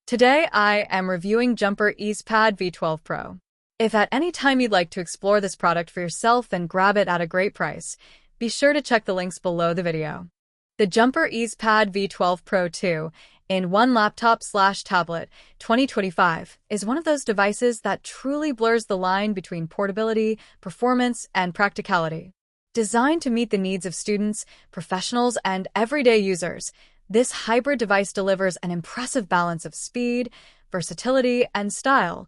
Today I am reviewing Jumper EZpad V12 Pro. If at any time you'd like to explore this product for yourself and grab it at a great price, be sure to check the links below the video. The Jumper EZpad V12 Pro 2-in-1 Laptop/Tablet 2025 is one of those devices that truly blurs the line between portability, performance, and practicality. Designed to meet the needs of students, professionals, and everyday users, this hybrid device delivers an impressive balance of speed, versatility, and style,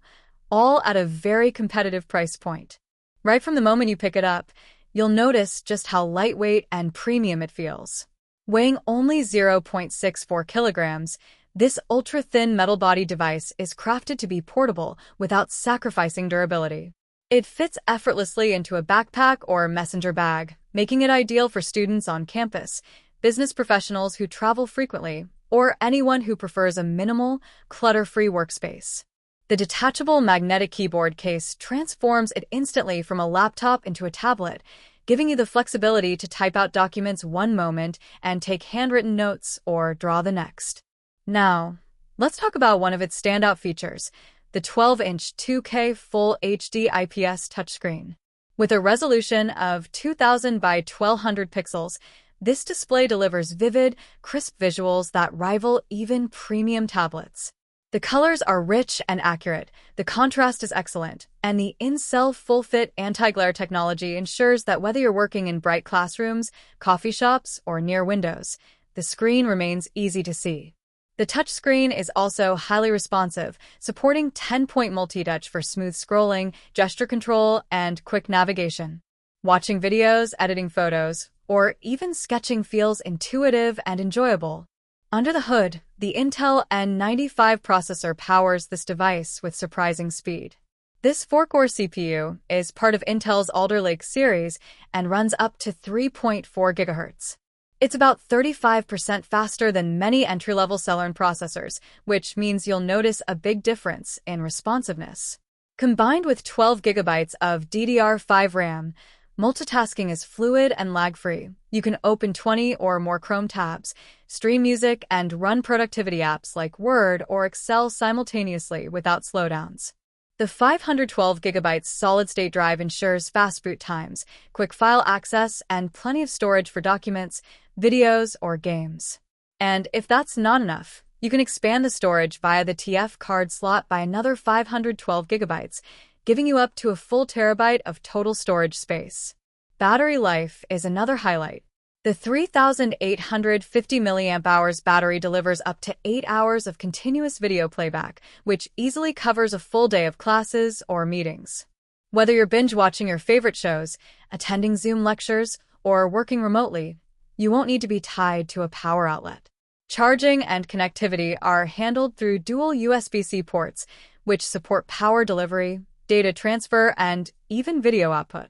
all at a very competitive price point. Right from the moment you pick it up, you'll notice just how lightweight and premium it feels. Weighing only 0.64 kilograms, this ultra-thin metal body device is crafted to be portable without sacrificing durability. It fits effortlessly into a backpack or messenger bag, making it ideal for students on campus, business professionals who travel frequently, or anyone who prefers a minimal, clutter-free workspace. The detachable magnetic keyboard case transforms it instantly from a laptop into a tablet, giving you the flexibility to type out documents one moment and take handwritten notes or draw the next. Now, let's talk about one of its standout features, the 12-inch 2K Full HD IPS touchscreen. With a resolution of 2000 by 1200 pixels, this display delivers vivid, crisp visuals that rival even premium tablets. The colors are rich and accurate, the contrast is excellent, and the in-cell full-fit anti-glare technology ensures that whether you're working in bright classrooms, coffee shops, or near windows, the screen remains easy to see. The touchscreen is also highly responsive, supporting 10-point multi-touch for smooth scrolling, gesture control, and quick navigation. Watching videos, editing photos, or even sketching feels intuitive and enjoyable. Under the hood, the Intel N95 processor powers this device with surprising speed. This 4-core CPU is part of Intel's Alder Lake series and runs up to 3.4 GHz. It's about 35% faster than many entry-level Celeron processors, which means you'll notice a big difference in responsiveness. Combined with 12 GB of DDR5 RAM, multitasking is fluid and lag-free. You can open 20 or more Chrome tabs, stream music, and run productivity apps like Word or Excel simultaneously without slowdowns. The 512 GB solid-state drive ensures fast boot times, quick file access, and plenty of storage for documents, videos, or games. And if that's not enough, you can expand the storage via the TF card slot by another 512 GB, giving you up to a full terabyte of total storage space. Battery life is another highlight. The 3,850 mAh battery delivers up to 8 hours of continuous video playback, which easily covers a full day of classes or meetings. Whether you're binge-watching your favorite shows, attending Zoom lectures, or working remotely, you won't need to be tied to a power outlet. Charging and connectivity are handled through dual USB-C ports, which support power delivery, data transfer, and even video output.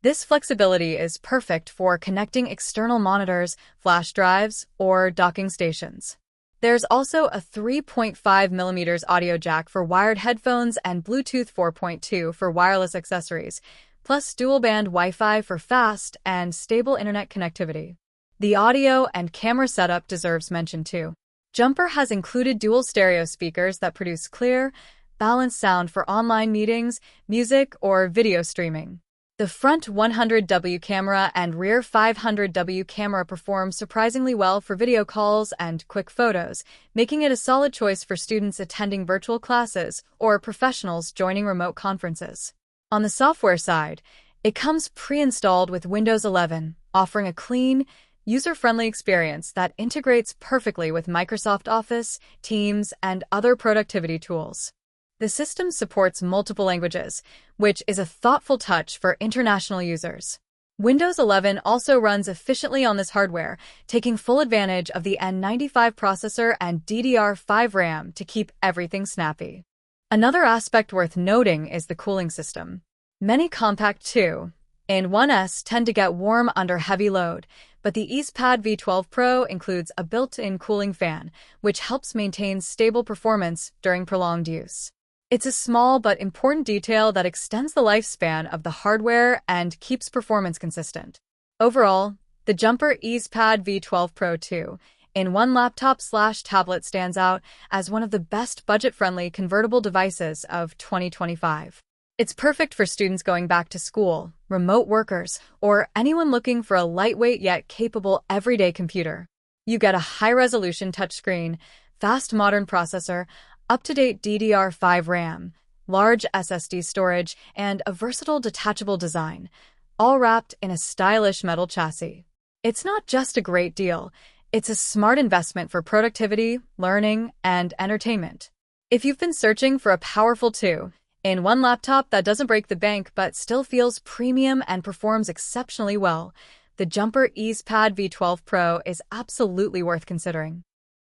This flexibility is perfect for connecting external monitors, flash drives, or docking stations. There's also a 3.5mm audio jack for wired headphones and Bluetooth 4.2 for wireless accessories, plus dual-band Wi-Fi for fast and stable internet connectivity. The audio and camera setup deserves mention too. Jumper has included dual stereo speakers that produce clear, balanced sound for online meetings, music, or video streaming. The front 100W camera and rear 500W camera perform surprisingly well for video calls and quick photos, making it a solid choice for students attending virtual classes or professionals joining remote conferences. On the software side, it comes pre-installed with Windows 11, offering a clean, user-friendly experience that integrates perfectly with Microsoft Office, Teams, and other productivity tools. The system supports multiple languages, which is a thoughtful touch for international users. Windows 11 also runs efficiently on this hardware, taking full advantage of the N95 processor and DDR5 RAM to keep everything snappy. Another aspect worth noting is the cooling system. Many compact 2-in-1s tend to get warm under heavy load, but the EZpad V12 Pro includes a built-in cooling fan, which helps maintain stable performance during prolonged use. It's a small but important detail that extends the lifespan of the hardware and keeps performance consistent. Overall, the Jumper EZpad V12 Pro 2 in-one laptop/tablet stands out as one of the best budget-friendly convertible devices of 2025. It's perfect for students going back to school, remote workers, or anyone looking for a lightweight yet capable everyday computer. You get a high-resolution touchscreen, fast modern processor, up-to-date DDR5 RAM, large SSD storage, and a versatile detachable design, all wrapped in a stylish metal chassis. It's not just a great deal, it's a smart investment for productivity, learning, and entertainment. If you've been searching for a powerful two-in-one laptop that doesn't break the bank but still feels premium and performs exceptionally well, the Jumper EZpad V12 Pro is absolutely worth considering.